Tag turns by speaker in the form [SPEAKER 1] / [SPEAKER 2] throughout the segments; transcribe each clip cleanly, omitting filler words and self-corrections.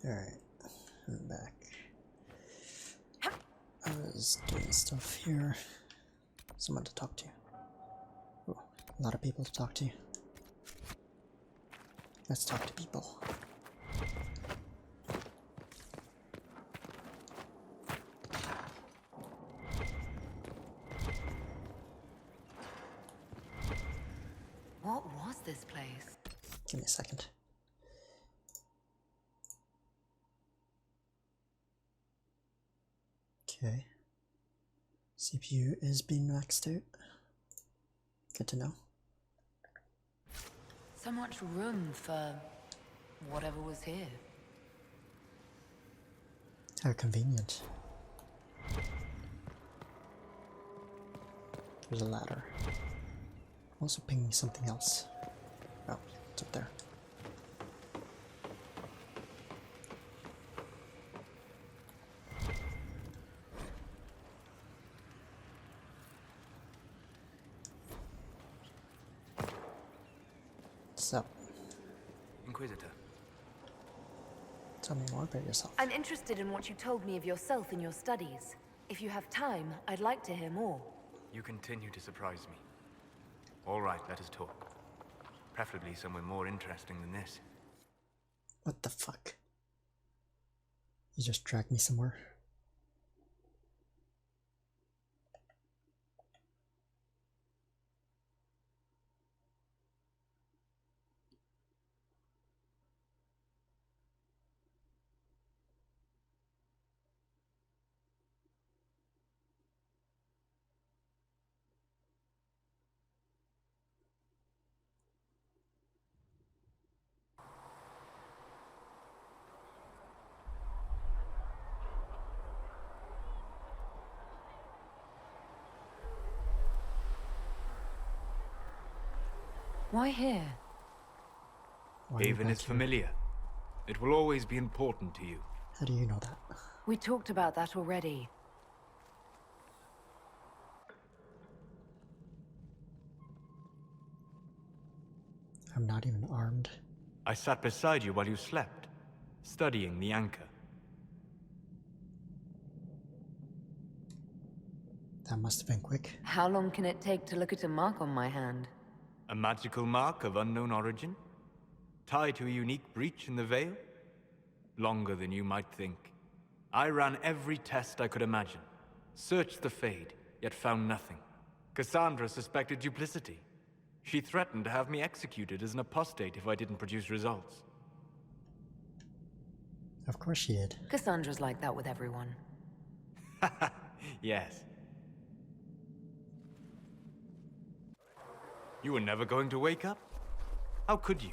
[SPEAKER 1] Alright, I'm back. I was doing stuff here. Someone to talk to. Ooh, a lot of people to talk to. Let's talk to people.
[SPEAKER 2] What was this place?
[SPEAKER 1] Give me a second. Okay. CPU is being maxed out. Good to know.
[SPEAKER 2] So much room for whatever was here.
[SPEAKER 1] How convenient. There's a ladder. I'm also pinging something else. Oh, it's up there. So,
[SPEAKER 3] Inquisitor.
[SPEAKER 1] tell me more about yourself.
[SPEAKER 2] I'm interested in what you told me of yourself and your studies. If you have time, I'd like to hear more.
[SPEAKER 3] You continue to surprise me. All right, let us talk. Preferably somewhere more interesting than this.
[SPEAKER 1] What the fuck? You just dragged me somewhere.
[SPEAKER 2] Why here?
[SPEAKER 1] Why are you
[SPEAKER 3] Haven
[SPEAKER 1] back
[SPEAKER 3] is
[SPEAKER 1] here?
[SPEAKER 3] familiar. It will always be important to you.
[SPEAKER 1] How do you know that?
[SPEAKER 2] We talked about that already.
[SPEAKER 1] I'm not even armed.
[SPEAKER 3] I sat beside you while you slept, studying the anchor.
[SPEAKER 1] That must have been quick.
[SPEAKER 2] How long can it take to look at a mark on my hand?
[SPEAKER 3] A magical mark of unknown origin? Tied to a unique breach in the veil? Longer than you might think. I ran every test I could imagine. Searched the Fade, yet found nothing. Cassandra suspected duplicity. She threatened to have me executed as an apostate if I didn't produce results.
[SPEAKER 1] Of course she did.
[SPEAKER 2] Cassandra's like that with everyone.
[SPEAKER 3] Yes. You were never going to wake up? How could you?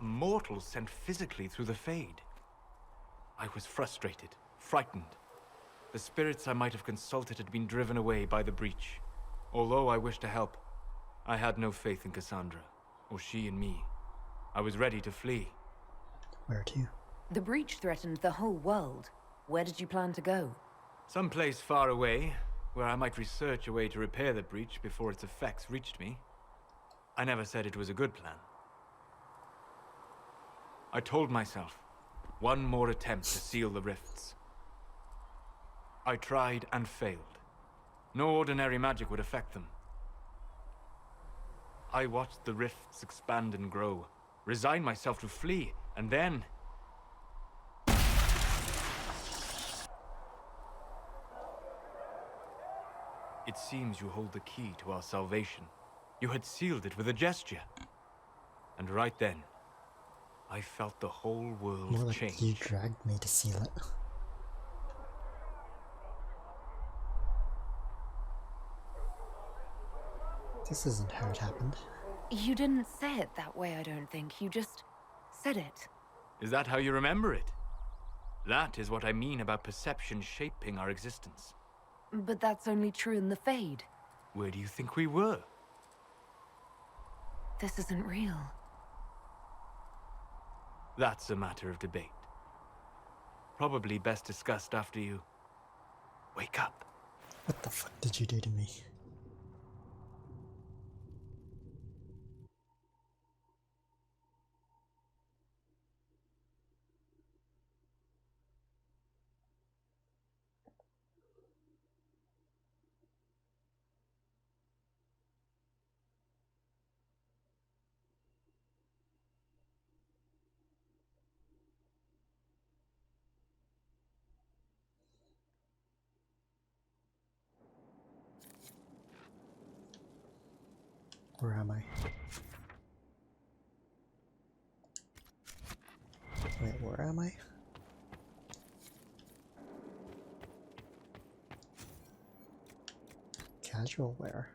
[SPEAKER 3] A mortal sent physically through the Fade. I was frustrated, frightened. The spirits I might have consulted had been driven away by the breach. Although I wished to help, I had no faith in Cassandra, or she in me. I was ready to flee.
[SPEAKER 1] Where to?
[SPEAKER 2] The breach threatened the whole world. Where did you plan to go?
[SPEAKER 3] Someplace far away, where I might research a way to repair the breach before its effects reached me. I never said it was a good plan. I told myself, one more attempt to seal the rifts. I tried and failed. No ordinary magic would affect them. I watched the rifts expand and grow, resigned myself to flee, and then... It seems you hold the key to our salvation. You had sealed it with a gesture. And right then, I felt the whole world
[SPEAKER 1] More like
[SPEAKER 3] change.
[SPEAKER 1] you dragged me to seal it. This isn't how it happened.
[SPEAKER 2] You didn't say it that way, I don't think. You just said it.
[SPEAKER 3] Is that how you remember it? That is what I mean about perception shaping our existence.
[SPEAKER 2] But that's only true in the Fade.
[SPEAKER 3] Where do you think we were?
[SPEAKER 2] This isn't real.
[SPEAKER 3] That's a matter of debate. Probably best discussed after you wake up.
[SPEAKER 1] What the fuck did you do to me? Where am I? Wait, where am I? Casual wear.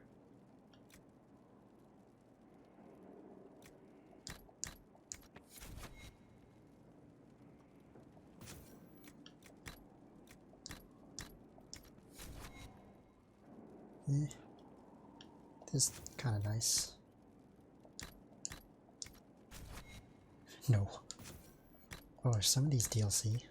[SPEAKER 1] This is kind of nice. No. Oh, are some of these DLC?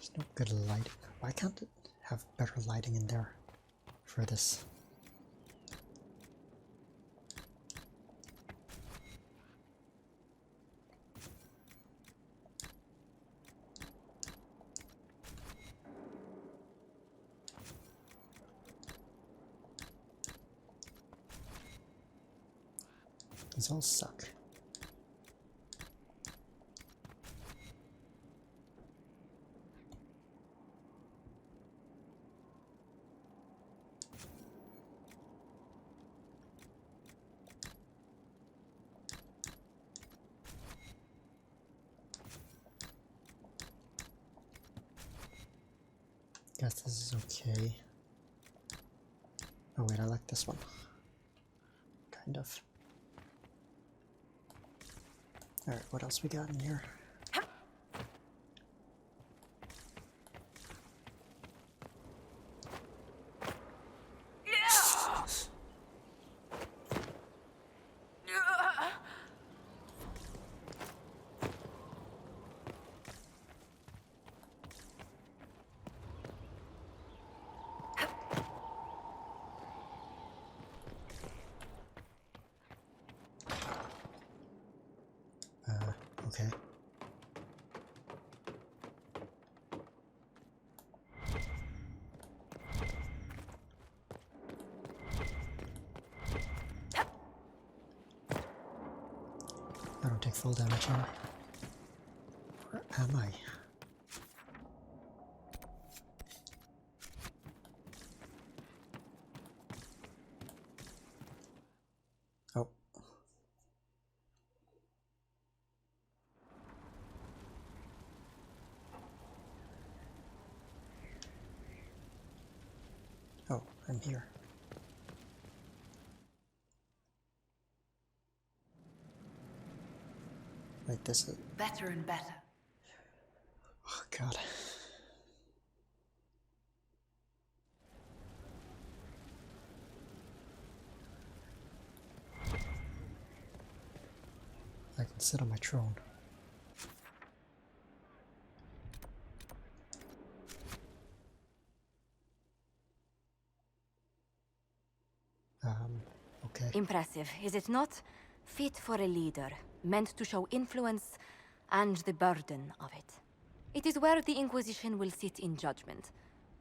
[SPEAKER 1] There's no good lighting. Why can't it have better lighting in there for this? These all suck. Guess this is okay. Oh wait, I like this one. Kind of. Alright, what else we got in here? Okay. I don't take full damage now. Where am I? Oh. Oh, I'm here. Like this is...
[SPEAKER 2] Better and better.
[SPEAKER 1] Oh god. I can sit on my throne. Okay.
[SPEAKER 2] Impressive, is it not? Fit for a leader, meant to show influence and the burden of it. It is where the Inquisition will sit in judgment.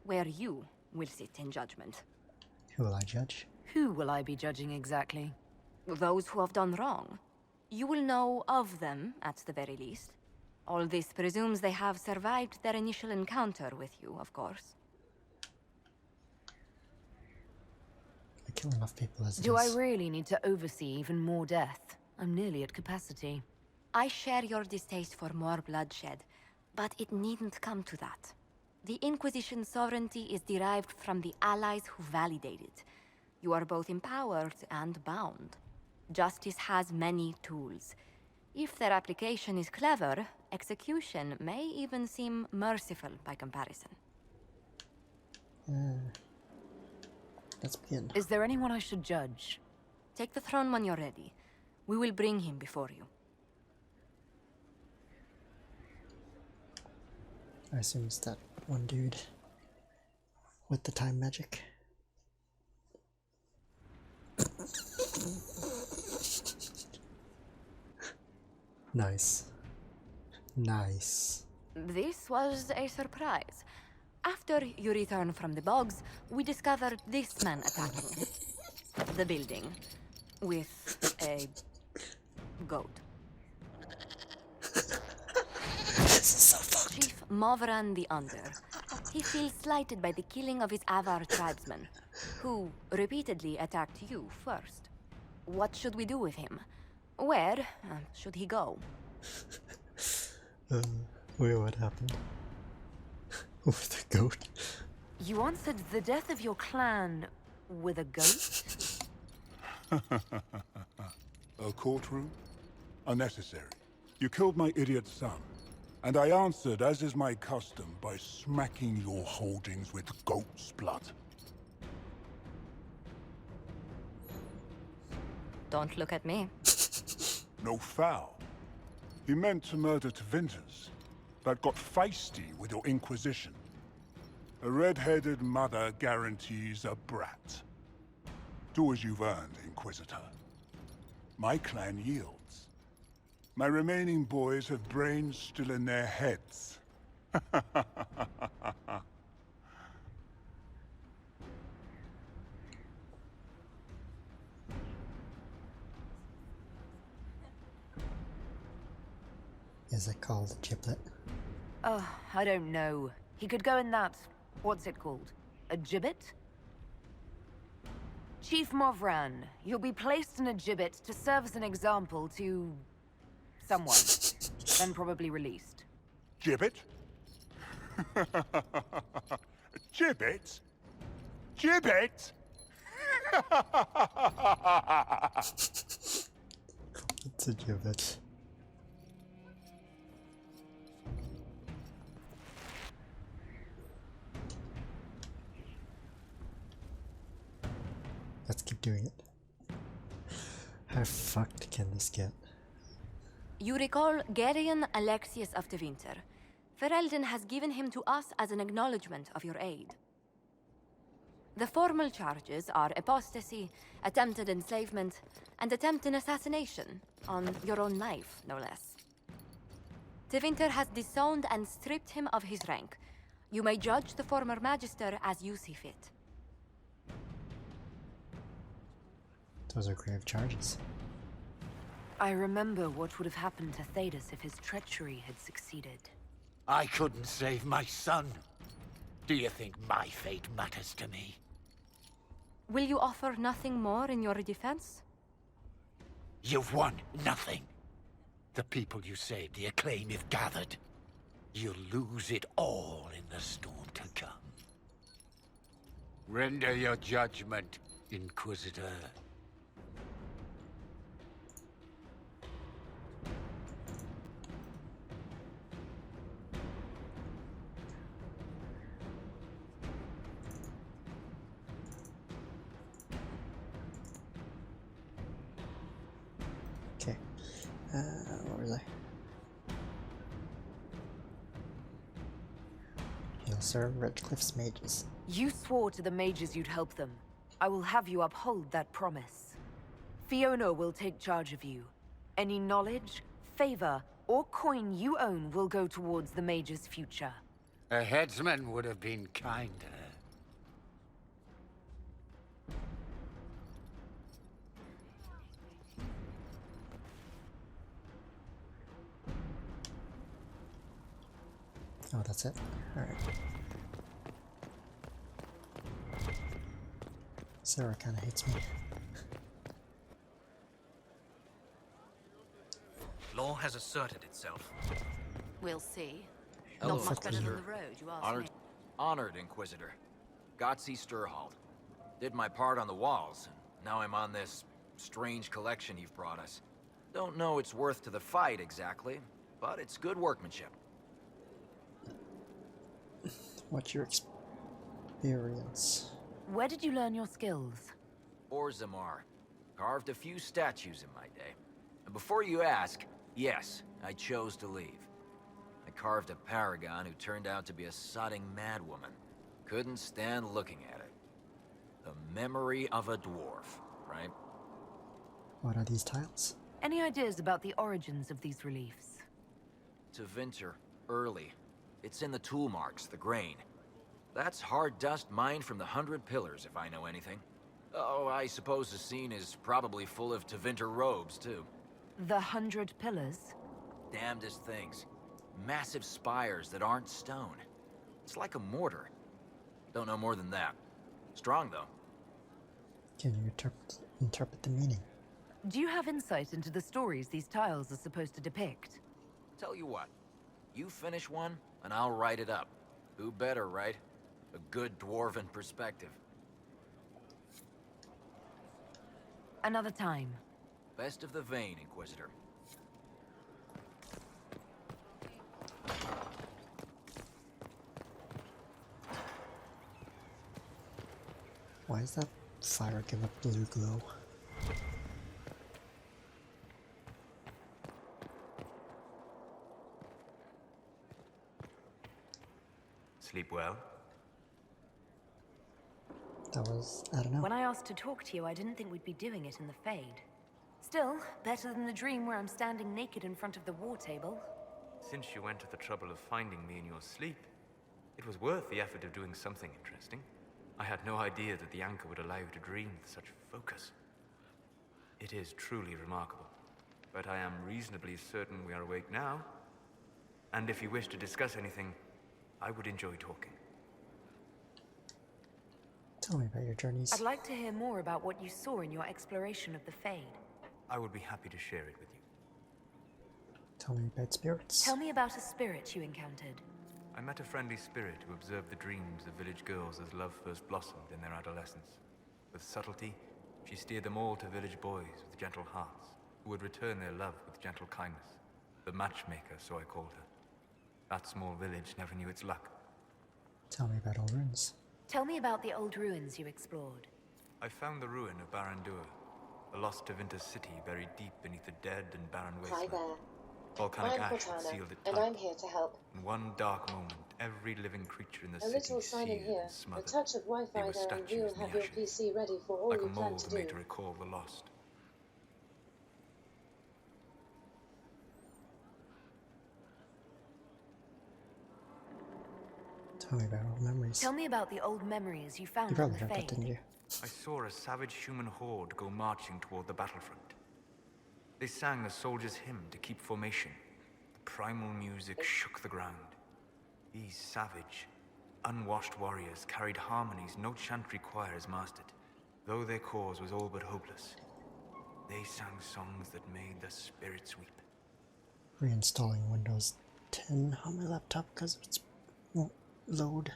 [SPEAKER 2] Where you will sit in judgment.
[SPEAKER 1] Who will I judge?
[SPEAKER 2] Who will I be judging exactly? Those who have done wrong. You will know of them, at the very least. All this presumes they have survived their initial encounter with you, of course.
[SPEAKER 1] I kill enough people as it
[SPEAKER 2] Do I
[SPEAKER 1] is.
[SPEAKER 2] really need to oversee even more death? I'm nearly at capacity. I share your distaste for more bloodshed, but it needn't come to that. The Inquisition's sovereignty is derived from the allies who validate it. You are both empowered and bound. Justice has many tools. If their application is clever, execution may even seem merciful by comparison.
[SPEAKER 1] Let's begin.
[SPEAKER 2] Is there anyone I should judge? Take the throne when you're ready. We will bring him before you.
[SPEAKER 1] I assume it's that one dude with the time magic. Nice. Nice.
[SPEAKER 2] This was a surprise. After you return from the bogs, we discovered this man attacking the building with a goat.
[SPEAKER 1] This is so fucked.
[SPEAKER 2] Chief Movran the Under. He feels slighted by the killing of his Avar tribesmen, who repeatedly attacked you first. What should we do with him? Where should he go?
[SPEAKER 1] Wait, what happened? With the goat?
[SPEAKER 2] You answered the death of your clan with a goat?
[SPEAKER 4] A courtroom? Unnecessary. You killed my idiot son, and I answered, as is my custom, by smacking your holdings with goat's blood.
[SPEAKER 2] Don't look at me.
[SPEAKER 4] No foul. You meant to murder Tevinters, but got feisty with your Inquisition. A red-headed mother guarantees a brat. Do as you've earned, Inquisitor. My clan yields. My remaining boys have brains still in their heads.
[SPEAKER 1] Is it called a giblet?
[SPEAKER 2] Oh, I don't know. He could go in that... what's it called? A gibbet? Chief Movran, you'll be placed in a gibbet to serve as an example to... someone. Then probably released.
[SPEAKER 4] Gibbet? Gibbet? Gibbet?
[SPEAKER 1] It's a gibbet. Let's keep doing it. How fucked can this get?
[SPEAKER 2] You recall Gerion Alexius of Tevinter. Ferelden has given him to us as an acknowledgement of your aid. The formal charges are apostasy, attempted enslavement, and attempted assassination on your own life, no less. Tevinter has disowned and stripped him of his rank. You may judge the former magister as you see fit.
[SPEAKER 1] Those are grave charges.
[SPEAKER 2] I remember what would have happened to Thedas if his treachery had succeeded.
[SPEAKER 5] I couldn't save my son. Do you think my fate matters to me?
[SPEAKER 2] Will you offer nothing more in your defense?
[SPEAKER 5] You've won nothing. The people you saved, the acclaim you've gathered. You'll lose it all in the storm to come. Render your judgment, Inquisitor.
[SPEAKER 1] Okay. Where was I? He'll serve Redcliffe's mages.
[SPEAKER 2] You swore to the mages you'd help them. I will have you uphold that promise. Fiona will take charge of you. Any knowledge, favor, or coin you own will go towards the mages' future.
[SPEAKER 5] A headsman would have been kinder.
[SPEAKER 1] Oh, that's it? Alright. Sarah kinda hates me.
[SPEAKER 6] Law has asserted itself.
[SPEAKER 2] We'll see.
[SPEAKER 6] Hello,
[SPEAKER 2] Not much better than
[SPEAKER 6] Inquisitor.
[SPEAKER 2] the road, you ask me.
[SPEAKER 6] Honored Inquisitor. Gotzi Sturhald. Did my part on the walls, and now I'm on this strange collection you've brought us. Don't know its worth to the fight exactly, but it's good workmanship.
[SPEAKER 1] What's your experience?
[SPEAKER 2] Where did you learn your skills?
[SPEAKER 6] Orzammar. Carved a few statues in my day. And before you ask, yes, I chose to leave. I carved a paragon who turned out to be a sodding madwoman. Couldn't stand looking at it. The memory of a dwarf, right?
[SPEAKER 1] What are these tiles?
[SPEAKER 2] Any ideas about the origins of these reliefs?
[SPEAKER 6] To Vinter, early. It's in the tool marks, the grain. That's hard dust mined from the 100 Pillars, if I know anything. Oh, I suppose the scene is probably full of Tevinter robes, too.
[SPEAKER 2] The 100 Pillars?
[SPEAKER 6] Damnedest things. Massive spires that aren't stone. It's like a mortar. Don't know more than that. Strong, though.
[SPEAKER 1] Can you interpret the meaning?
[SPEAKER 2] Do you have insight into the stories these tiles are supposed to depict?
[SPEAKER 6] Tell you what. You finish one, and I'll write it up. Who better, right? A good dwarven perspective.
[SPEAKER 2] Another time.
[SPEAKER 6] Best of the vein, Inquisitor.
[SPEAKER 1] Why does that fire give a blue glow?
[SPEAKER 3] Sleep well?
[SPEAKER 1] That was, I don't know.
[SPEAKER 2] When I asked to talk to you, I didn't think we'd be doing it in the Fade. Still, better than the dream where I'm standing naked in front of the war table.
[SPEAKER 3] Since you went to the trouble of finding me in your sleep, it was worth the effort of doing something interesting. I had no idea that the anchor would allow you to dream with such focus. It is truly remarkable. But I am reasonably certain we are awake now. And if you wish to discuss anything, I would enjoy talking.
[SPEAKER 1] Tell me about your journeys.
[SPEAKER 2] I'd like to hear more about what you saw in your exploration of the Fade.
[SPEAKER 3] I would be happy to share it with you.
[SPEAKER 1] Tell me about spirits.
[SPEAKER 2] Tell me about a spirit you encountered.
[SPEAKER 3] I met a friendly spirit who observed the dreams of village girls as love first blossomed in their adolescence. With subtlety, she steered them all to village boys with gentle hearts, who would return their love with gentle kindness. The matchmaker, so I called her. That small village never knew its luck.
[SPEAKER 1] Tell me about old ruins.
[SPEAKER 2] Tell me about the old ruins you explored.
[SPEAKER 3] I found the ruin of Barandur, a lost Tevinter city buried deep beneath a dead and barren
[SPEAKER 7] Hi
[SPEAKER 3] wasteland.
[SPEAKER 7] there.
[SPEAKER 3] Volcanic
[SPEAKER 7] I'm
[SPEAKER 3] ash had
[SPEAKER 7] Cortana,
[SPEAKER 3] sealed it
[SPEAKER 7] and
[SPEAKER 3] tight.
[SPEAKER 7] I'm here to help.
[SPEAKER 3] In one dark moment, every living creature in the
[SPEAKER 7] A
[SPEAKER 3] city
[SPEAKER 7] little sign in
[SPEAKER 3] seared
[SPEAKER 7] here.
[SPEAKER 3] and
[SPEAKER 7] A
[SPEAKER 3] smothered.
[SPEAKER 7] touch of
[SPEAKER 3] They
[SPEAKER 7] Wi-Fi
[SPEAKER 3] were
[SPEAKER 7] there, and
[SPEAKER 3] statues
[SPEAKER 7] you'll
[SPEAKER 3] in the
[SPEAKER 7] have your
[SPEAKER 3] ashes,
[SPEAKER 7] PC ready for all
[SPEAKER 3] like
[SPEAKER 7] you
[SPEAKER 3] a
[SPEAKER 7] plan
[SPEAKER 3] mold
[SPEAKER 7] to do.
[SPEAKER 3] made to recall the lost.
[SPEAKER 1] Tell me about old memories.
[SPEAKER 2] Tell me about the old memories you found
[SPEAKER 1] You
[SPEAKER 2] from
[SPEAKER 1] probably
[SPEAKER 2] the
[SPEAKER 1] heard that,
[SPEAKER 2] Fade.
[SPEAKER 1] didn't you?
[SPEAKER 3] I saw a savage human horde go marching toward the battlefront. They sang a soldier's hymn to keep formation. The primal music shook the ground. These savage, unwashed warriors carried harmonies no chantry choir has mastered, though their cause was all but hopeless. They sang songs that made the spirits weep.
[SPEAKER 1] Reinstalling Windows 10 on my laptop because it won't load.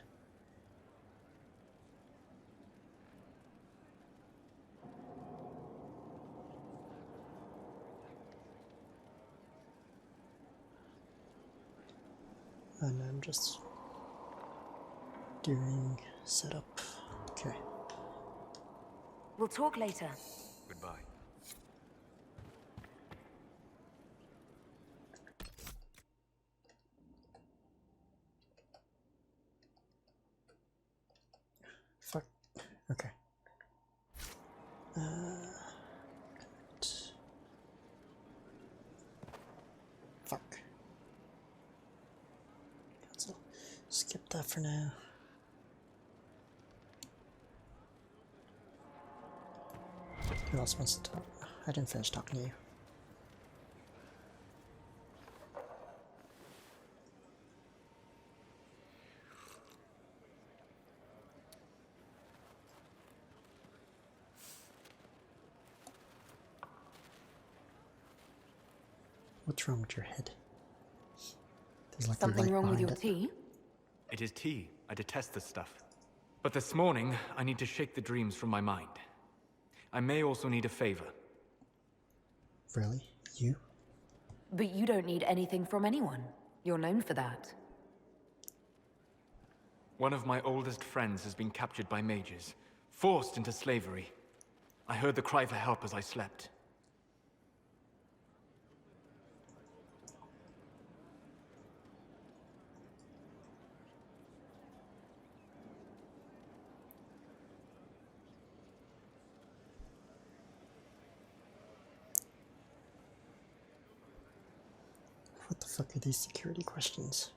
[SPEAKER 1] And I'm just doing setup. Okay.
[SPEAKER 2] We'll talk later.
[SPEAKER 3] Goodbye.
[SPEAKER 1] Fuck. Okay. Fuck. Cancel. Skip that for now. Who else wants to talk? I didn't finish talking to you. What's wrong with your head? There's like a
[SPEAKER 2] Something
[SPEAKER 1] light
[SPEAKER 2] wrong with
[SPEAKER 1] behind
[SPEAKER 2] your
[SPEAKER 1] it.
[SPEAKER 2] tea?
[SPEAKER 3] It is tea. I detest this stuff. But this morning, I need to shake the dreams from my mind. I may also need a favor.
[SPEAKER 1] Really? You?
[SPEAKER 2] But you don't need anything from anyone. You're known for that.
[SPEAKER 3] One of my oldest friends has been captured by mages, forced into slavery. I heard the cry for help as I slept.
[SPEAKER 1] fuck are these security questions?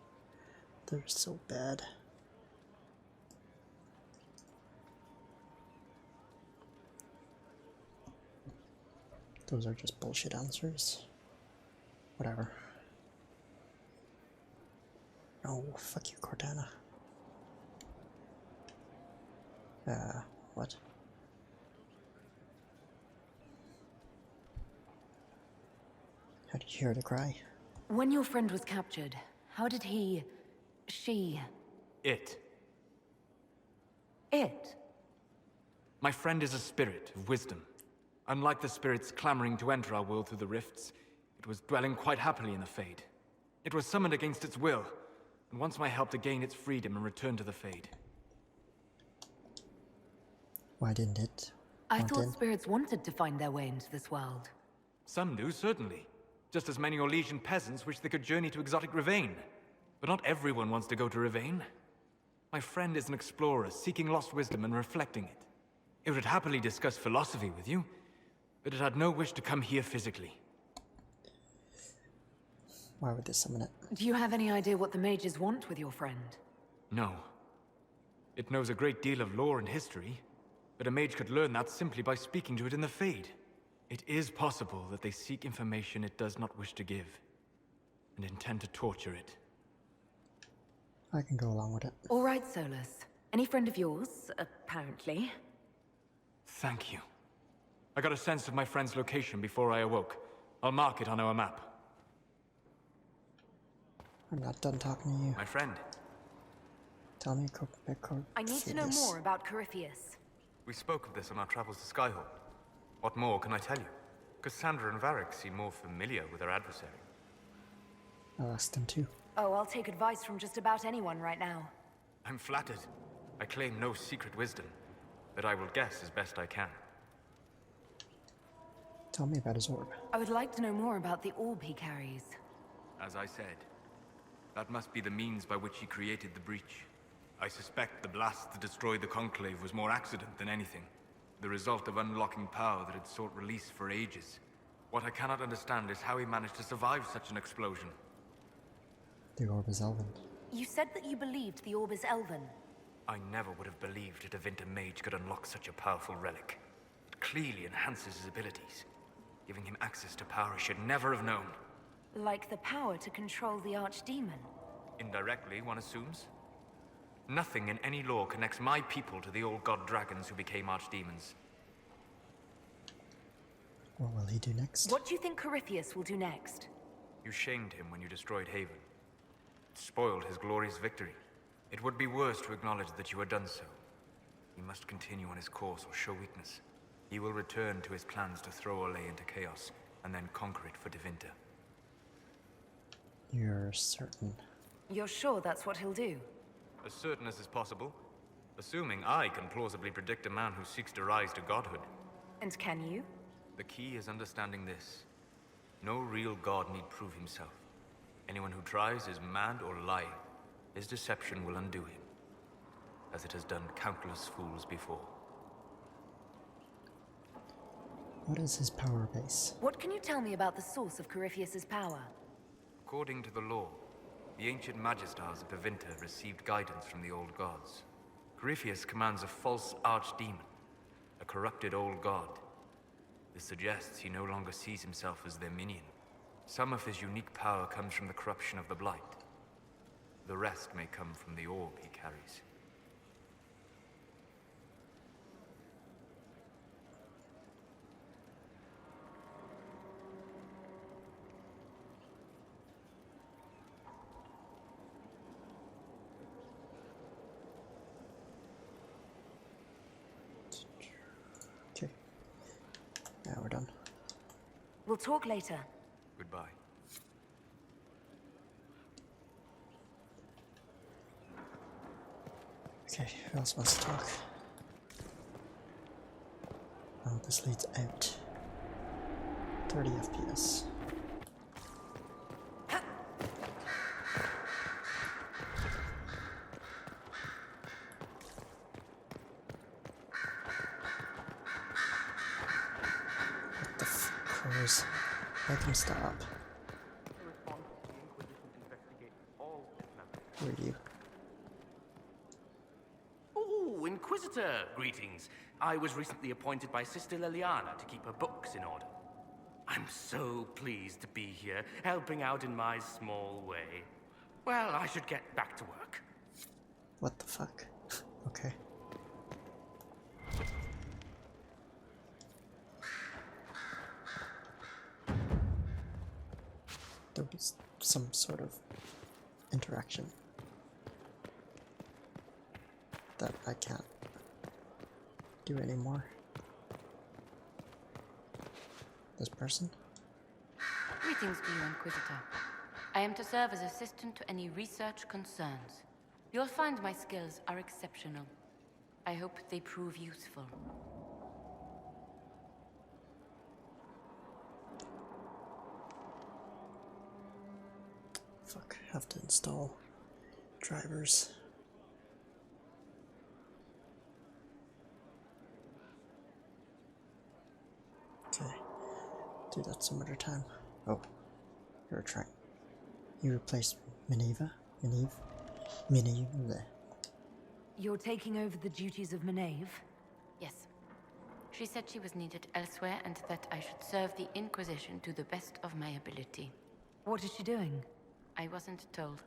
[SPEAKER 1] They're so bad. Those are just bullshit answers. Whatever. Oh, fuck you, Cortana. What? How did you hear the cry?
[SPEAKER 2] When your friend was captured, how did she...
[SPEAKER 3] It.
[SPEAKER 2] It?
[SPEAKER 3] My friend is a spirit of wisdom. Unlike the spirits clamoring to enter our world through the rifts, it was dwelling quite happily in the Fade. It was summoned against its will, and wants my help to gain its freedom and return to the Fade.
[SPEAKER 1] Why didn't it?
[SPEAKER 2] I
[SPEAKER 1] want
[SPEAKER 2] thought
[SPEAKER 1] in?
[SPEAKER 2] spirits wanted to find their way into this world.
[SPEAKER 3] Some do, certainly. Just as many Orlesian peasants wish they could journey to exotic Rivain. But not everyone wants to go to Rivain. My friend is an explorer, seeking lost wisdom and reflecting it. It would happily discuss philosophy with you, but it had no wish to come here physically.
[SPEAKER 1] Why would they summon it?
[SPEAKER 2] Do you have any idea what the mages want with your friend?
[SPEAKER 3] No. It knows a great deal of lore and history, but a mage could learn that simply by speaking to it in the Fade. It is possible that they seek information it does not wish to give, and intend to torture it.
[SPEAKER 1] I can go along with it.
[SPEAKER 2] All right, Solus. Any friend of yours, apparently.
[SPEAKER 3] Thank you. I got a sense of my friend's location before I awoke. I'll mark it on our map.
[SPEAKER 1] I'm not done talking to you.
[SPEAKER 3] My friend.
[SPEAKER 1] Tell me,
[SPEAKER 2] I need to know more about Corypheus.
[SPEAKER 3] We spoke of this on our travels to Skyhawk. What more can I tell you? Cassandra and Varric seem more familiar with their adversary.
[SPEAKER 1] I'll ask them too.
[SPEAKER 2] Oh, I'll take advice from just about anyone right now.
[SPEAKER 3] I'm flattered. I claim no secret wisdom, but I will guess as best I can.
[SPEAKER 1] Tell me about his orb.
[SPEAKER 2] I would like to know more about the orb he carries.
[SPEAKER 3] As I said, that must be the means by which he created the breach. I suspect the blast that destroyed the Conclave was more accident than anything. The result of unlocking power that had sought release for ages. What I cannot understand is how he managed to survive such an explosion.
[SPEAKER 1] The orb is elven.
[SPEAKER 2] You said that you believed the orb is elven.
[SPEAKER 3] I never would have believed a Tevinter mage could unlock such a powerful relic. It clearly enhances his abilities, giving him access to power he should never have known.
[SPEAKER 2] Like the power to control the Archdemon.
[SPEAKER 3] Indirectly, one assumes. Nothing in any lore connects my people to the old god dragons who became archdemons.
[SPEAKER 1] What will he do next?
[SPEAKER 2] What do you think Corypheus will do next?
[SPEAKER 3] You shamed him when you destroyed Haven. It spoiled his glorious victory. It would be worse to acknowledge that you had done so. He must continue on his course or show weakness. He will return to his plans to throw Olay into chaos, and then conquer it for Tevinter.
[SPEAKER 1] You're certain?
[SPEAKER 2] You're sure that's what he'll do?
[SPEAKER 3] As certain as is possible, assuming I can plausibly predict a man who seeks to rise to godhood.
[SPEAKER 2] And can you?
[SPEAKER 3] The key is understanding this. No real god need prove himself. Anyone who tries is mad or lying. His deception will undo him, as it has done countless fools before.
[SPEAKER 1] What is his power base?
[SPEAKER 2] What can you tell me about the source of Corypheus's power?
[SPEAKER 3] According to the law, the ancient Magistars of Tevinter received guidance from the old gods. Corypheus commands a false archdemon, a corrupted old god. This suggests he no longer sees himself as their minion. Some of his unique power comes from the corruption of the Blight. The rest may come from the orb he carries.
[SPEAKER 1] Okay. Now we're done.
[SPEAKER 2] We'll talk later.
[SPEAKER 3] Goodbye.
[SPEAKER 1] Okay, who else wants to talk? Oh, this leads out. 30 FPS. What the f***? Make him stop. Who are you?
[SPEAKER 7] Oh, Inquisitor, greetings. I was recently appointed by Sister Liliana to keep her books in order. I'm so pleased to be here, helping out in my small way. Well, I should get back to work.
[SPEAKER 1] What the fuck? Okay. There was some sort of interaction that I can't do anymore. This person?
[SPEAKER 2] Greetings to you, Inquisitor. I am to serve as assistant to any research concerns. You'll find my skills are exceptional. I hope they prove useful.
[SPEAKER 1] Fuck, have to install drivers. Okay, do that some other time. Oh, you're trying. You replaced Mineva? Mineve?
[SPEAKER 8] You're taking over the duties of Minave?
[SPEAKER 2] Yes. She said she was needed elsewhere and that I should serve the Inquisition to the best of my ability.
[SPEAKER 8] What is she doing?
[SPEAKER 2] I wasn't told.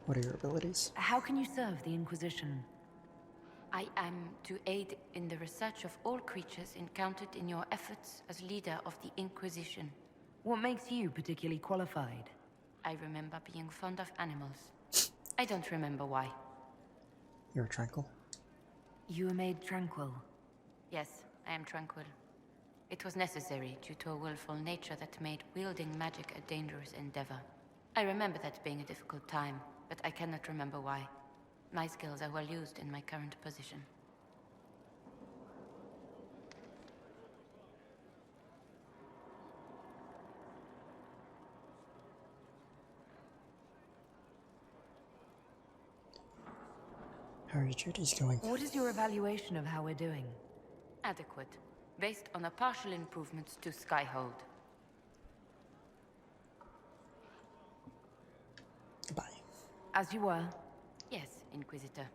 [SPEAKER 1] What are your abilities?
[SPEAKER 8] How can you serve the Inquisition?
[SPEAKER 2] I am to aid in the research of all creatures encountered in your efforts as leader of the Inquisition.
[SPEAKER 8] What makes you particularly qualified?
[SPEAKER 2] I remember being fond of animals. I don't remember why.
[SPEAKER 1] You're tranquil.
[SPEAKER 8] You were made tranquil.
[SPEAKER 2] Yes, I am tranquil. It was necessary due to a willful nature that made wielding magic a dangerous endeavor. I remember that being a difficult time, but I cannot remember why. My skills are well used in my current position.
[SPEAKER 1] How are your duties going?
[SPEAKER 8] What is your evaluation of how we're doing?
[SPEAKER 2] Adequate, based on the partial improvements to Skyhold.
[SPEAKER 1] Goodbye.
[SPEAKER 8] As you were.
[SPEAKER 2] Yes, Inquisitor.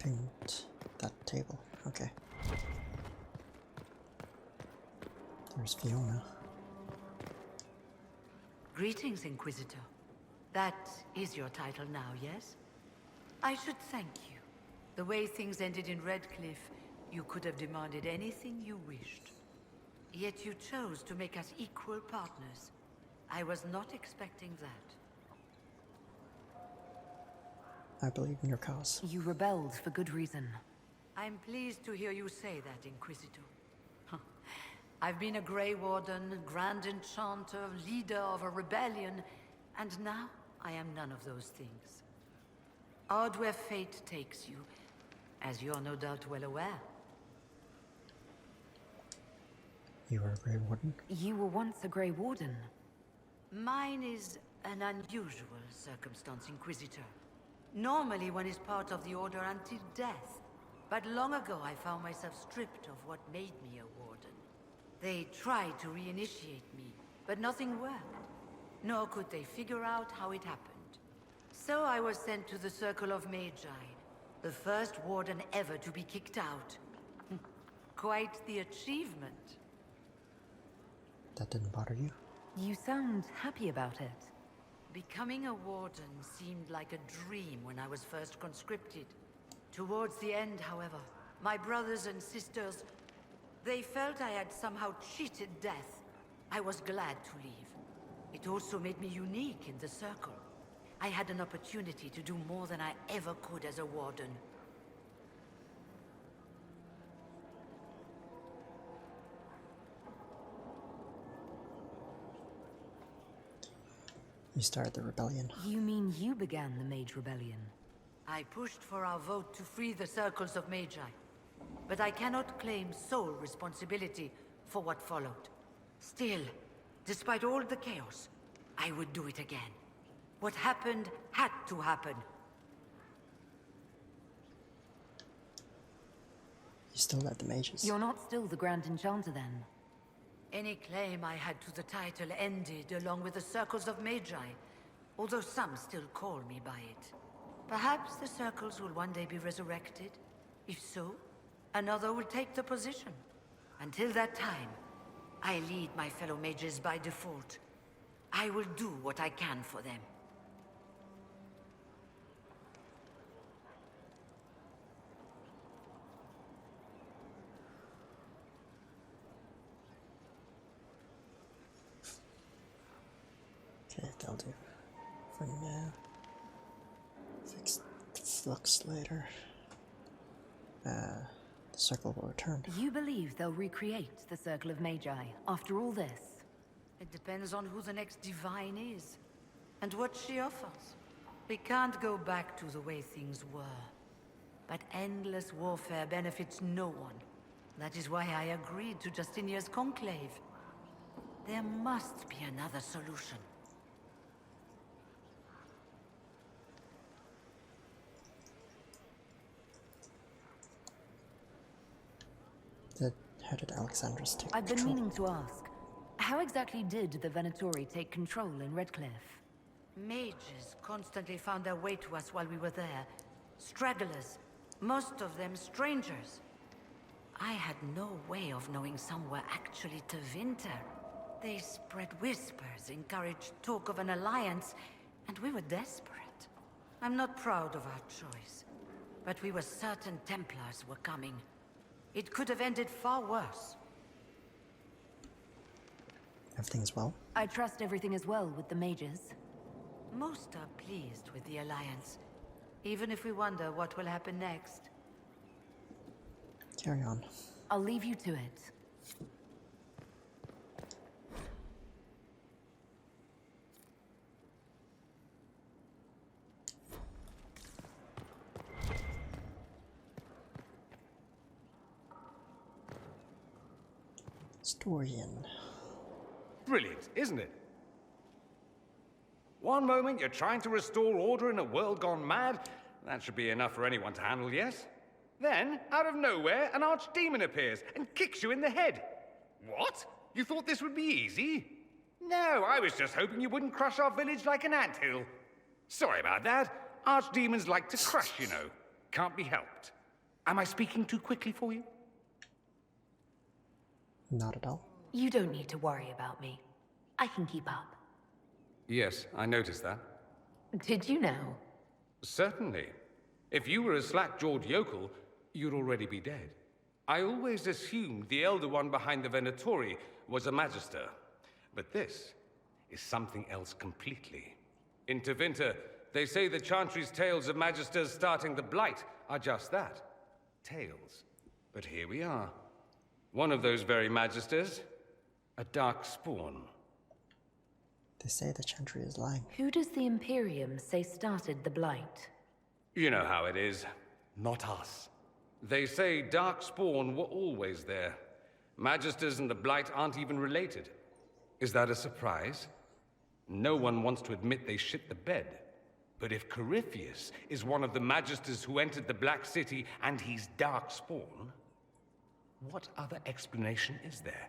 [SPEAKER 1] Paint that table. Okay. There's Fiona.
[SPEAKER 9] Greetings, Inquisitor. That is your title now, yes? I should thank you. The way things ended in Redcliffe, you could have demanded anything you wished. Yet you chose to make us equal partners. I was not expecting that.
[SPEAKER 1] I believe in your cause.
[SPEAKER 8] You rebelled for good reason.
[SPEAKER 9] I'm pleased to hear you say that, Inquisitor. I've been a Grey Warden, Grand Enchanter, leader of a rebellion, and now I am none of those things. Odd where fate takes you, as you're no doubt well aware.
[SPEAKER 1] You are a Grey Warden?
[SPEAKER 8] You were once a Grey Warden.
[SPEAKER 9] Mine is an unusual circumstance, Inquisitor. Normally one is part of the Order until death, but long ago I found myself stripped of what made me a Warden. They tried to reinitiate me, but nothing worked. Nor could they figure out how it happened. So I was sent to the Circle of Magi, the first Warden ever to be kicked out. Quite the achievement.
[SPEAKER 1] That didn't bother you?
[SPEAKER 8] You sound happy about it.
[SPEAKER 9] Becoming a Warden seemed like a dream when I was first conscripted. Towards the end, however, my brothers and sisters, they felt I had somehow cheated death. I was glad to leave. It also made me unique in the Circle. I had an opportunity to do more than I ever could as a Warden.
[SPEAKER 1] You started the rebellion.
[SPEAKER 8] You mean you began the Mage Rebellion?
[SPEAKER 9] I pushed for our vote to free the Circles of Magi. but I cannot claim sole responsibility for what followed. Still, despite all the chaos, I would do it again. What happened had to happen.
[SPEAKER 1] You still led the mages.
[SPEAKER 8] You're not still the Grand Enchanter then?
[SPEAKER 9] Any claim I had to the title ended along with the Circles of Magi, although some still call me by it. Perhaps the Circles will one day be resurrected. If so, another will take the position. Until that time, I lead my fellow mages by default. I will do what I can for them.
[SPEAKER 1] Okay, that'll do for now. Fix the flux later. The circle will return.
[SPEAKER 8] You believe they'll recreate the Circle of Magi after all this?
[SPEAKER 9] It depends on who the next divine is, and what she offers. We can't go back to the way things were. But endless warfare benefits no one. That is why I agreed to Justinia's conclave. There must be another solution.
[SPEAKER 1] How did Alexandra's take
[SPEAKER 8] I've been
[SPEAKER 1] control?
[SPEAKER 8] meaning to ask. How exactly did the Venatori take control in Redcliffe?
[SPEAKER 9] Mages constantly found their way to us while we were there. Stragglers, most of them strangers. I had no way of knowing some were actually Tevinter. They spread whispers, encouraged talk of an alliance, and we were desperate. I'm not proud of our choice, but we were certain Templars were coming. It could have ended far worse.
[SPEAKER 1] Everything's well?
[SPEAKER 8] I trust everything is well with the mages.
[SPEAKER 9] Most are pleased with the alliance, even if we wonder what will happen next.
[SPEAKER 1] Carry on.
[SPEAKER 8] I'll leave you to it.
[SPEAKER 1] Storian.
[SPEAKER 10] Brilliant, isn't it? One moment you're trying to restore order in a world gone mad. That should be enough for anyone to handle, yes? Then, out of nowhere, an archdemon appears and kicks you in the head. What? You thought this would be easy? No, I was just hoping you wouldn't crush our village like an anthill. Sorry about that. Archdemons like to crush, you know. Can't be helped. Am I speaking too quickly for you?
[SPEAKER 1] Not at all.
[SPEAKER 8] You don't need to worry about me. I can keep up.
[SPEAKER 10] Yes, I noticed that.
[SPEAKER 8] Did you know?
[SPEAKER 10] Certainly. If you were a slack-jawed yokel, you'd already be dead. I always assumed the Elder One behind the Venatori was a Magister. But this is something else completely. In Tevinter, they say the Chantry's tales of Magisters starting the Blight are just that. Tales. But here we are. One of those very Magisters, a dark spawn.
[SPEAKER 1] They say the Chantry is lying.
[SPEAKER 8] Who does the Imperium say started the Blight?
[SPEAKER 10] You know how it is. Not us. They say dark spawn were always there. Magisters and the Blight aren't even related. Is that a surprise? No one wants to admit they shit the bed. But if Corypheus is one of the Magisters who entered the Black City and he's dark spawn, what other explanation is there?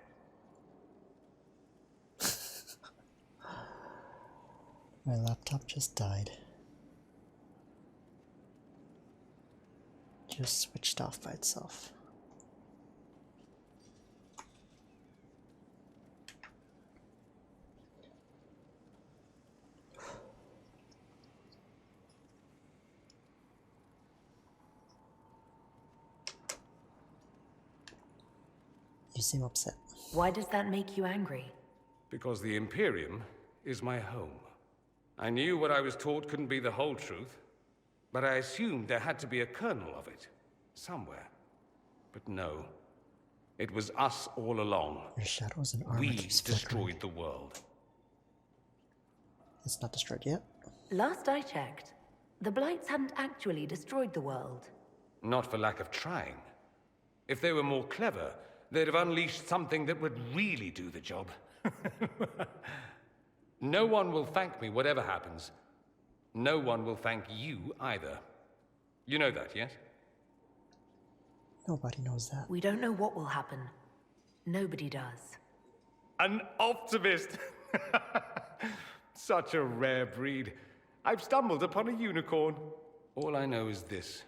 [SPEAKER 1] My laptop just died. Just switched off by itself. You seem upset.
[SPEAKER 8] Why does that make you angry?
[SPEAKER 10] Because the Imperium is my home. I knew what I was taught couldn't be the whole truth, but I assumed there had to be a kernel of it, somewhere. But no, it was us all along.
[SPEAKER 1] Your shadows and armor
[SPEAKER 10] We
[SPEAKER 1] keeps flickering.
[SPEAKER 10] destroyed the world.
[SPEAKER 1] It's not destroyed yet.
[SPEAKER 8] Last I checked, the Blights hadn't actually destroyed the world.
[SPEAKER 10] Not for lack of trying. If they were more clever, they'd have unleashed something that would really do the job. No one will thank me, whatever happens. No one will thank you either. You know that, yes?
[SPEAKER 1] Nobody knows that.
[SPEAKER 8] We don't know what will happen. Nobody does.
[SPEAKER 10] An optimist! Such a rare breed. I've stumbled upon a unicorn. All I know is this.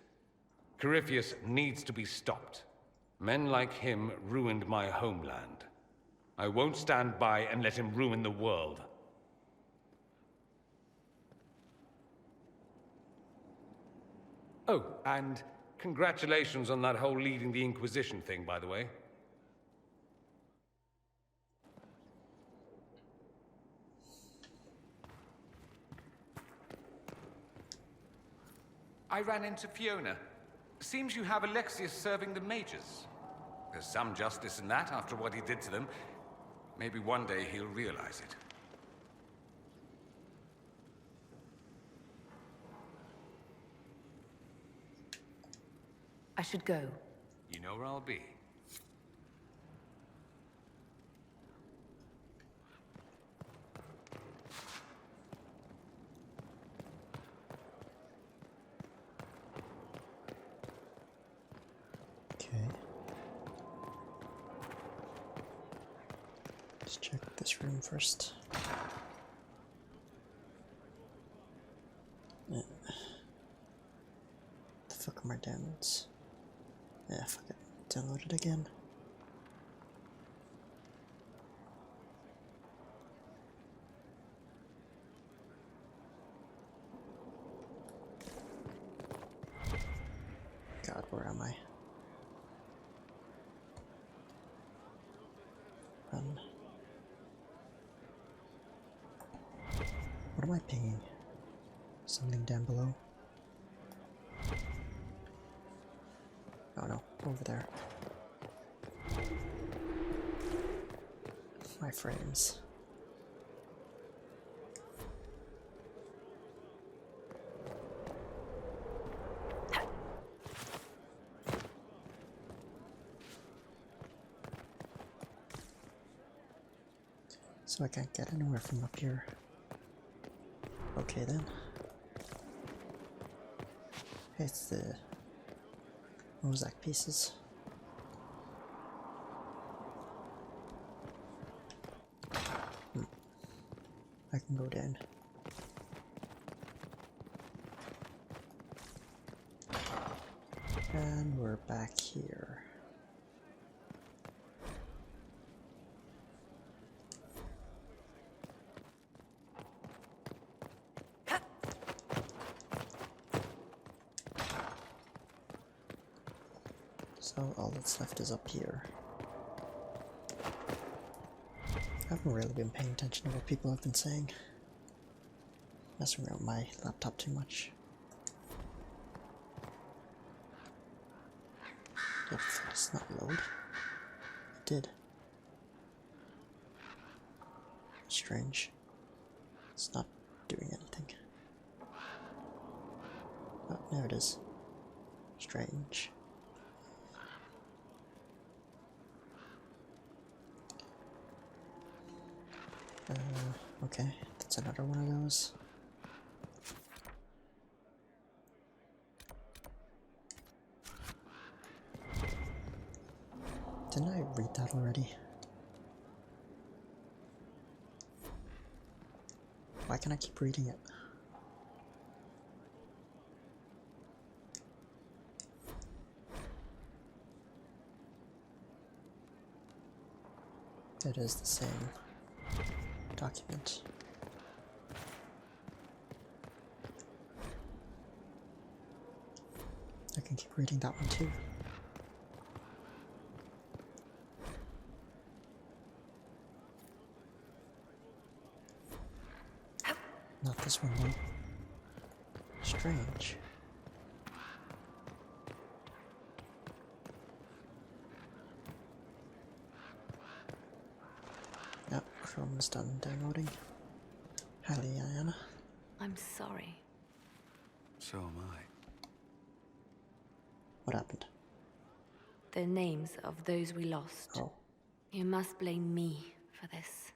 [SPEAKER 10] Corypheus needs to be stopped. Men like him ruined my homeland. I won't stand by and let him ruin the world. Oh, and congratulations on that whole leading the Inquisition thing, by the way. I ran into Fiona. Seems you have Alexius serving the mages. There's some justice in that after what he did to them. Maybe one day he'll realize it.
[SPEAKER 8] I should go.
[SPEAKER 10] You know where I'll be.
[SPEAKER 1] Okay. Let's check this room first. Yeah. The fuck are my downloads? Yeah, fuck it. Download it again. God, where am I? Run. What am I pinging? Something down below? Oh no, over there. My frames. So I can't get anywhere from up here. Okay then. It's the mosaic pieces. I can go down. And we're back here. So all that's left is up here. I haven't really been paying attention to what people have been saying. Messing around with my laptop too much. If it's not load, it did. Strange. It's not doing anything. Oh, there it is. Strange. Okay, that's another one of those. Didn't I read that already? Why can't I keep reading it? It is the same document. I can keep reading that one too. Not this one though. Strange. Yep, Chrome's done downloading. Hi, Liana.
[SPEAKER 2] I'm sorry.
[SPEAKER 5] So am I.
[SPEAKER 1] What happened?
[SPEAKER 2] The names of those we lost.
[SPEAKER 1] Oh.
[SPEAKER 2] You must blame me for this.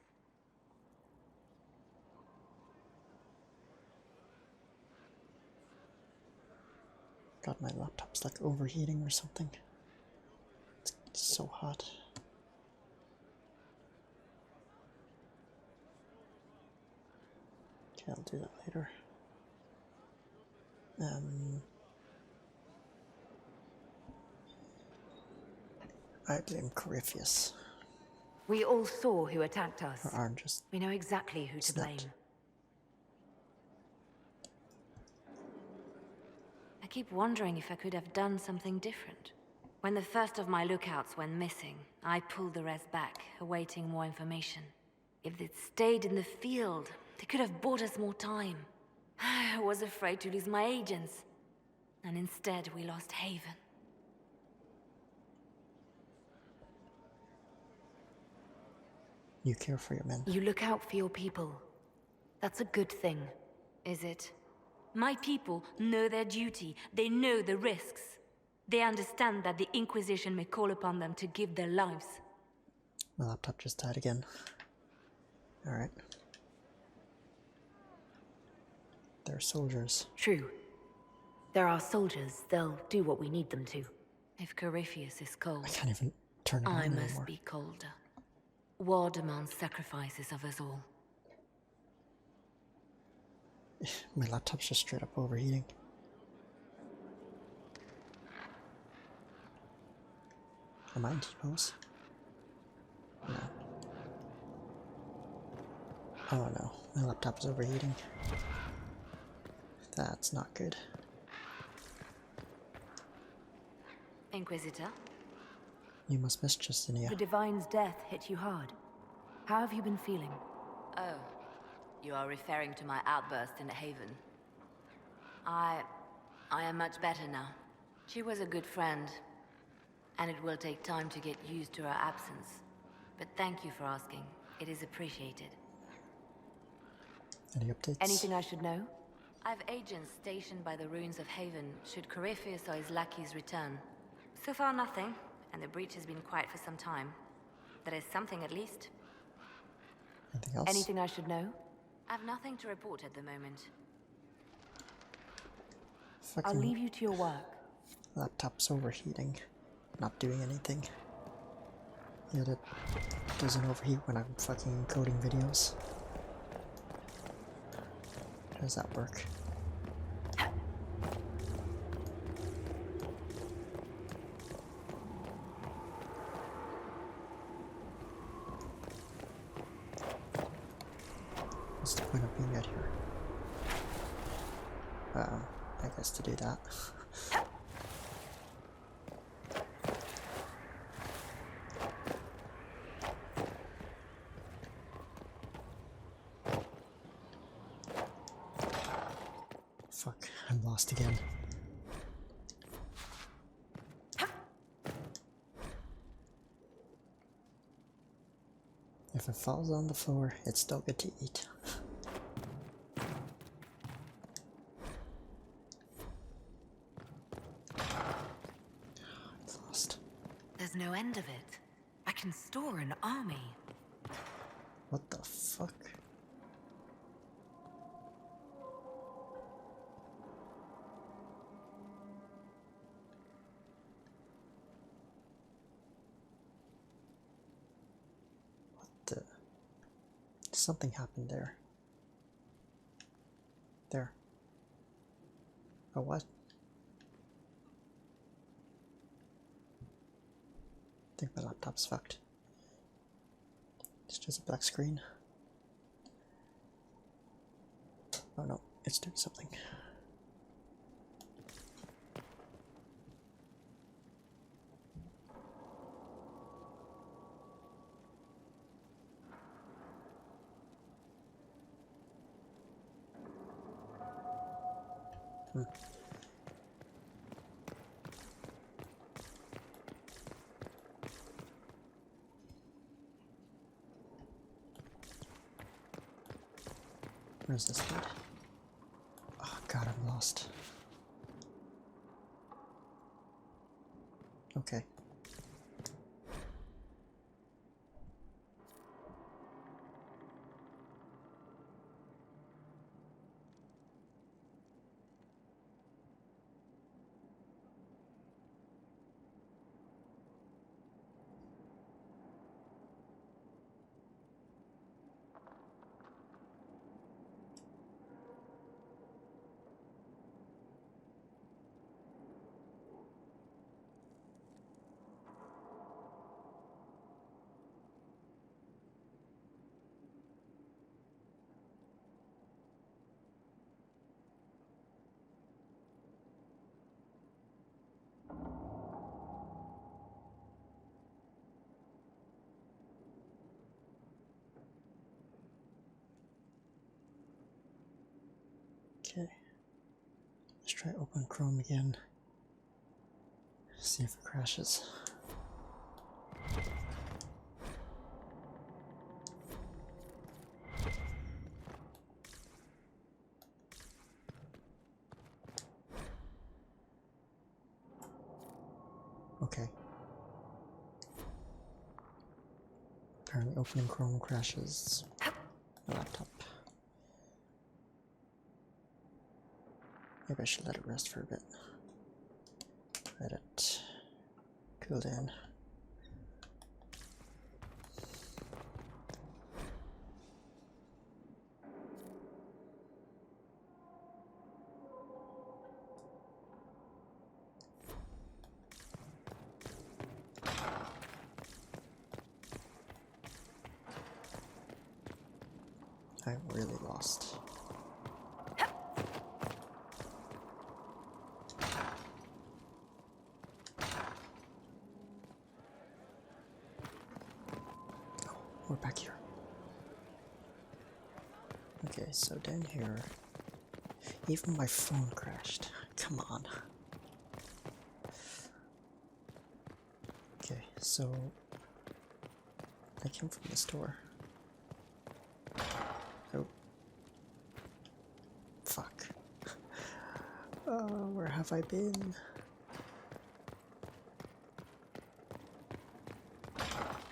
[SPEAKER 1] God, my laptop's like overheating or something. It's so hot. Okay, I'll do that later. I blame Corypheus.
[SPEAKER 8] We all saw who attacked us.
[SPEAKER 1] Her arm just
[SPEAKER 8] We know exactly who to
[SPEAKER 1] snapped.
[SPEAKER 8] blame.
[SPEAKER 2] I keep wondering if I could have done something different. When the first of my lookouts went missing, I pulled the rest back, awaiting more information. If they'd stayed in the field, they could have bought us more time. I was afraid to lose my agents. And instead, we lost Haven.
[SPEAKER 1] You care for your men.
[SPEAKER 8] You look out for your people. That's a good thing.
[SPEAKER 2] Is it? My people know their duty. They know the risks. They understand that the Inquisition may call upon them to give their lives.
[SPEAKER 1] My laptop just died again. Alright. They're soldiers.
[SPEAKER 8] True. They're our soldiers. They'll do what we need them to.
[SPEAKER 2] If Corypheus is cold,
[SPEAKER 1] I can't even turn it on
[SPEAKER 2] I must
[SPEAKER 1] anymore.
[SPEAKER 2] be colder. War demands sacrifices of us all.
[SPEAKER 1] My laptop's just straight up overheating. Am I in T-pose? No. Oh no, my laptop is overheating. That's not good.
[SPEAKER 2] Inquisitor?
[SPEAKER 1] You must miss Justinia.
[SPEAKER 8] The Divine's death hit you hard. How have you been feeling?
[SPEAKER 2] Oh, you are referring to my outburst in Haven. I am much better now. She was a good friend, and it will take time to get used to her absence. But thank you for asking. It is appreciated.
[SPEAKER 1] Any updates?
[SPEAKER 8] Anything I should know?
[SPEAKER 2] I've agents stationed by the ruins of Haven, should Corypheus or his lackeys return. So far nothing, and the breach has been quiet for some time. There is something at least.
[SPEAKER 1] Anything else?
[SPEAKER 8] Anything I should know?
[SPEAKER 2] I've nothing to report at the moment.
[SPEAKER 1] Fucking
[SPEAKER 8] I'll leave you to your work.
[SPEAKER 1] laptop's overheating. Not doing anything. Yet it doesn't overheat when I'm fucking encoding videos. How does that work? What's the point of being out here? I guess to do that. Fuck, I'm lost again. If it falls on the floor, it's still good to eat. It's lost.
[SPEAKER 8] There's no end of it. I can store an army.
[SPEAKER 1] What the fuck? Something happened there. There. Oh, what? I think my laptop's fucked. It's just a black screen. Oh no, it's doing something. Where's this lead? Oh god, I'm lost. Okay. try open Chrome again. See if it crashes. Okay. Apparently opening Chrome crashes the laptop. Maybe I should let it rest for a bit. Let it cool down. I'm really lost. Oh, we're back here. Okay, so down here, even my phone crashed. Come on. Okay, so I came from the store. Oh. Fuck. Where have I been?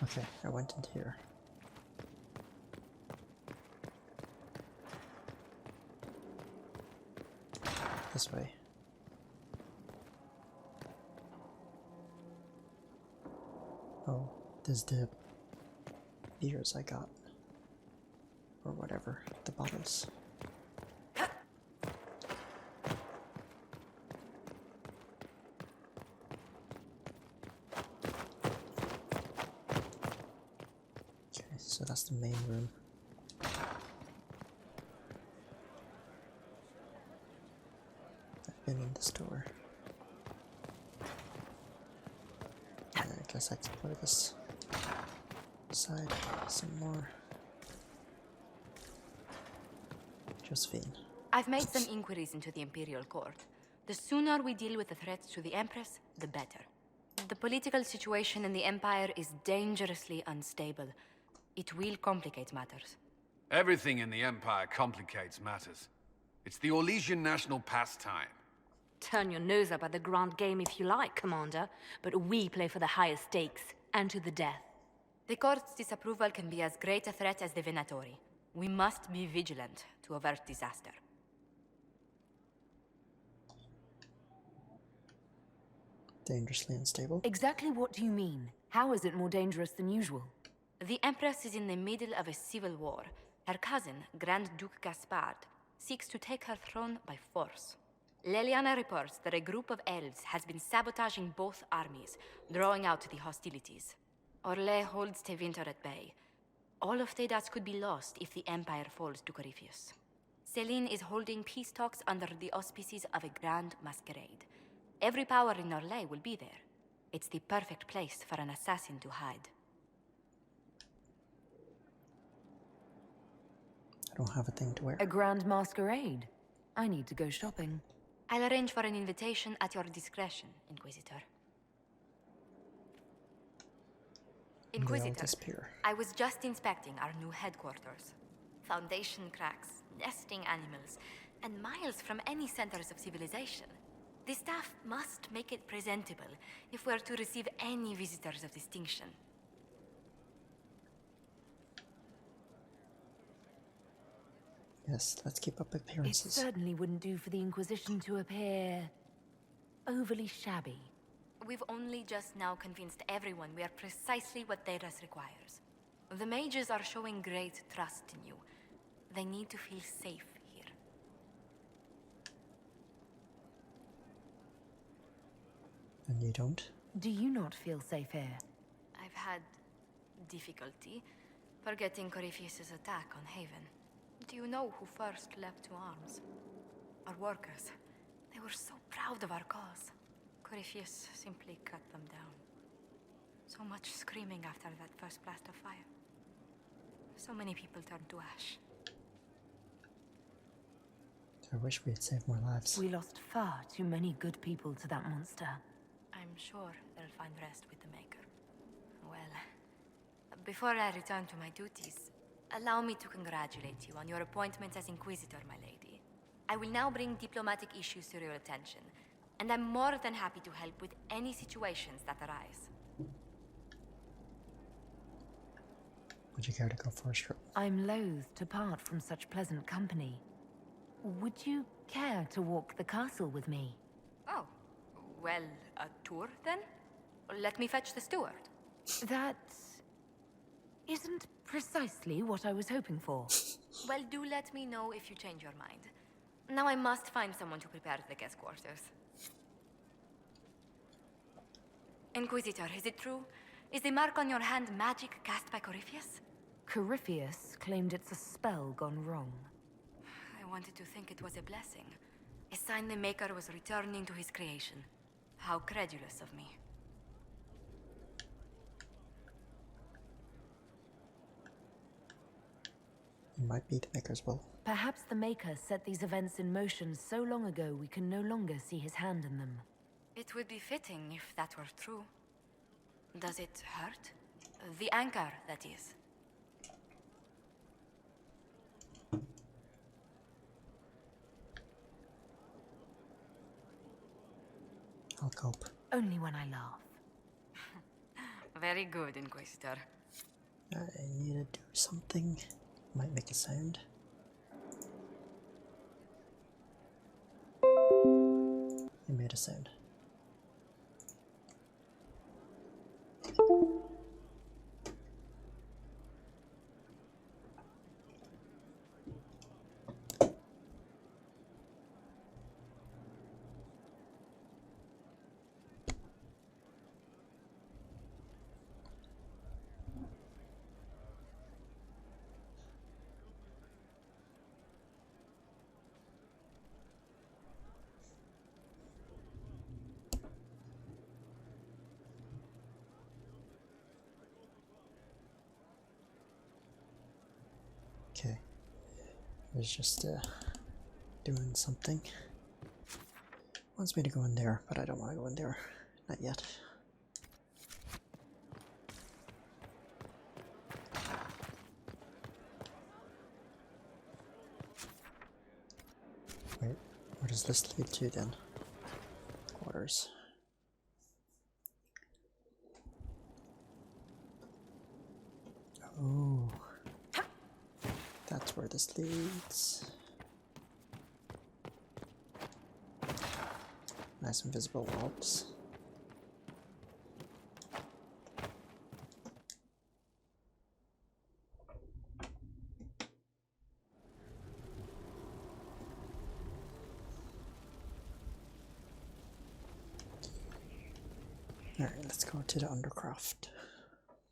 [SPEAKER 1] Okay, I went into here. This way. Oh, there's the beers I got. Or whatever, the bottles. Okay, so that's the main room. I've been in the store. I guess I explore this side some more. Josephine.
[SPEAKER 2] I've made some inquiries into the Imperial Court. The sooner we deal with the threats to the Empress, the better. The political situation in the Empire is dangerously unstable. It will complicate matters.
[SPEAKER 11] Everything in the Empire complicates matters. It's the Orlesian national pastime.
[SPEAKER 8] Turn your nose up at the grand game if you like, Commander, but we play for the highest stakes, and to the death.
[SPEAKER 2] The Court's disapproval can be as great a threat as the Venatori. We must be vigilant to avert disaster.
[SPEAKER 1] Dangerously unstable?
[SPEAKER 8] Exactly what do you mean? How is it more dangerous than usual?
[SPEAKER 2] The Empress is in the middle of a civil war. Her cousin, Grand Duke Gaspard, seeks to take her throne by force. Leliana reports that a group of elves has been sabotaging both armies, drawing out the hostilities. Orlais holds Tevinter at bay. All of Thedas could be lost if the Empire falls to Corypheus. Celine is holding peace talks under the auspices of a grand masquerade. Every power in Orlais will be there. It's the perfect place for an assassin to hide.
[SPEAKER 1] I don't have a thing to wear.
[SPEAKER 8] A grand masquerade? I need to go shopping.
[SPEAKER 2] I'll arrange for an invitation at your discretion, Inquisitor. Inquisitor, I was just inspecting our new headquarters. Foundation cracks, nesting animals, and miles from any centers of civilization. The staff must make it presentable if we're to receive any visitors of distinction.
[SPEAKER 1] Yes, let's keep up
[SPEAKER 8] It
[SPEAKER 1] appearances.
[SPEAKER 8] certainly wouldn't do for the Inquisition to appear overly shabby.
[SPEAKER 2] We've only just now convinced everyone we are precisely what Thedas requires. The mages are showing great trust in you. They need to feel safe here.
[SPEAKER 1] And you don't?
[SPEAKER 8] Do you not feel safe here?
[SPEAKER 2] I've had difficulty forgetting Corypheus's attack on Haven. Do you know who first leapt to arms? Our workers. They were so proud of our cause. Corypheus simply cut them down. So much screaming after that first blast of fire. So many people turned to ash.
[SPEAKER 1] I wish we had saved more lives.
[SPEAKER 8] We lost far too many good people to that monster.
[SPEAKER 2] I'm sure they'll find rest with the Maker. Well, before I return to my duties, allow me to congratulate you on your appointment as Inquisitor, my lady. I will now bring diplomatic issues to your attention, and I'm more than happy to help with any situations that arise.
[SPEAKER 1] Would you care to go first?
[SPEAKER 8] I'm loath to part from such pleasant company. Would you care to walk the castle with me?
[SPEAKER 2] Oh, well, a tour then? Let me fetch the steward.
[SPEAKER 8] That isn't precisely what I was hoping for.
[SPEAKER 2] Well, do let me know if you change your mind. Now I must find someone to prepare the guest quarters. Inquisitor, is it true? Is the mark on your hand magic cast by Corypheus?
[SPEAKER 8] Corypheus claimed it's a spell gone wrong.
[SPEAKER 2] I wanted to think it was a blessing. A sign the Maker was returning to his creation. How credulous of me.
[SPEAKER 1] It might be the Maker's will.
[SPEAKER 8] Perhaps the Maker set these events in motion so long ago we can no longer see his hand in them.
[SPEAKER 2] It would be fitting if that were true. Does it hurt? The anchor, that is.
[SPEAKER 1] I'll cope.
[SPEAKER 8] Only when I laugh.
[SPEAKER 2] Very good, Inquisitor.
[SPEAKER 1] I need to do something. Might make a sound. It made a sound. Okay, I was just doing something. Wants me to go in there, but I don't want to go in there. Not yet. Wait, where does this lead to then? Quarters. Oh. That's where this leads. Nice invisible walls. Alright, let's go to the Undercroft.